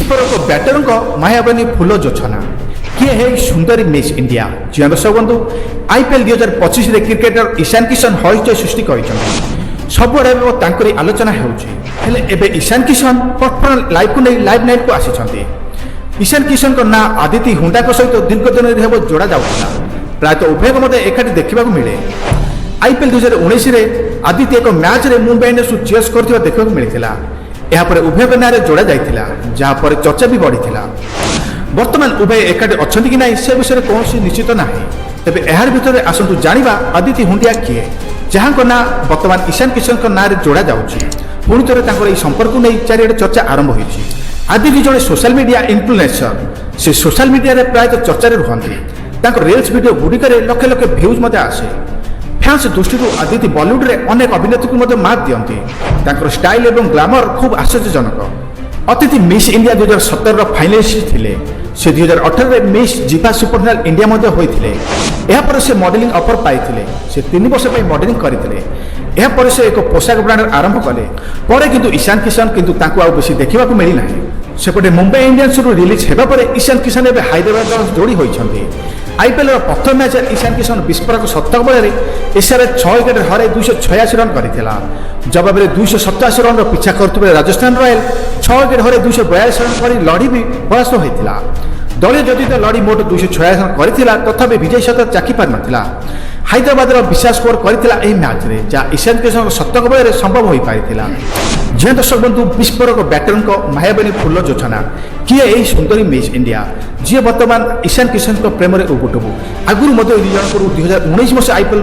विस्फोरक बैटरଙ୍କ मायाबनी फूल जोछना किए है सुंदरी miss India जी दर्शक बंधु आईपीएल 2025 रे क्रिकेटर ईशान किशन हॉइचय सृष्टि कर सबुआड़े आलोचना होले एबे ईशान किशन परफॉर्म लाइव को नहीं लाइव नाइट को आसी ईशान किशन का ना आदिति हुंडा सहित दीर्घ दिन हेब जोड़ा जाऊला प्रायतः उभय मध्य एकाठी देखा मिले आईपीएल 2019 रे आदिति एक मैच रे मुंबई इंडियंस को चीयर्स करथिबा देखा मिलता यापर उभय नाँ जोड़ा जाइथिला जहाँपर चर्चा भी बढ़ी वर्तमान उभय एकाठी अच्छा कि ना से विषय कौन निश्चित ना तेज यार भितर आसतु जाना आदिति हुंडिया किए जहाँ ना वर्तमान ईशान किशन ना जोड़ा जाऊँगी पुणी थे संपर्क नहीं चारिड़े चर्चा आरंभ होती आदिति जड़े सोशल मीडिया इन्फ्लुएंसर से सोशल मीडिया प्रायतः चर्चा रुहति रिल्स वीडियो गुड़िक लक्ष लक्ष भ्यूज आसे फैंस दृष्टि आदिति बॉलीवुड रे अनेक अभिनेत्री को मार्क दिखती स्टाइल और ग्लामर खूब आश्चर्यजनक अतिथि मिस इंडिया 2017 फाइनालिस्ट थे से 2018 में मिस जिफा सुपरनल इंडिया होते से मॉडलिंग ऑफर पाई से 3 वर्ष मॉडलिंग करते से एक पोशाक ब्रांड आरंभ कले पर किंतु ईशान किशन किंतु बेसी देखा मिलना सेपटे मुंबई इंडियंस रिलीज होगा ईशान किशन एवं हैदराबाद जोड़ी होती आईपीएल प्रथम मैच ईशान किशन विस्फोरक शतक बल एशिया 6 विकेट हर 286 रन करता जवाब 287 रन पिछा कर राजस्थान रॉयल 6 विकेट हर 242 रन कर लड़ी भी परास्त होता दलीय जदि लड़ी मोट 286 रन करता तथापि विजय शतक चाखी पार ना हैदराबाद विशाल स्कोर करता मैच रे जहाँ ईशान किशन शतक बल संभव हो पाता जी दर्शक बंधु विस्फोरक बैटरଙ୍କ मायाबनी फूल जोछना किए यही सुंदरी मिस इंडिया जी वर्तमान ईशान किशन प्रेम उबुटुबु आगुरी दुजन 2019 मसीह आईपीएल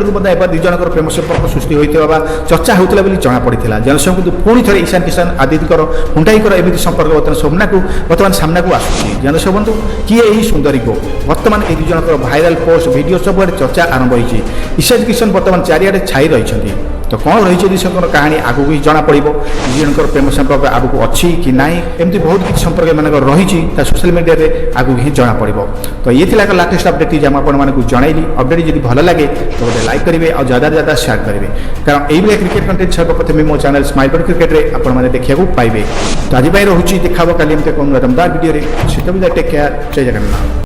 दुजन प्रेम संपर्क सृष्टि होता चर्चा होता जमापड़ा जनसंघ किंतु पुणी थे ईशान किशन आदित्य हुंडाईकर एमती संपर्क बर्तमान सामना को आसूसी जनसंघ बंधु किए यही सुंदरी को वर्तमान ये दुजन भाइराल पोस्ट वीडियो सब चर्चा आरंभ होती ईशान किशन वर्तमान चारिआडे छाई रही तो कौन रही कहानी आगू ही जना पड़ो दुजनकर प्रेम संपर्क आगू अच्छी कि ना एमती बहुत किसी संपर्क मान रही सोशल मीडिया रे आगू ही जना पड़ो तो ये एक लाटेस्ट अपडेट जहाँ आपको जनइली अपडेट जब भल लगे तो गोटे लाइक करेंगे और ज़्यादा ज़्यादा शेयर करेंगे कारण यही क्रिकेट कंटेंट सर्वप्रथम मो चैनल स्माइल बॉडी क्रिकेट रे आपने देखा पाइबे तो आज रोचे देखा कल कौन दमदार वीडियो से टेक केयर जय जगन्नाथ।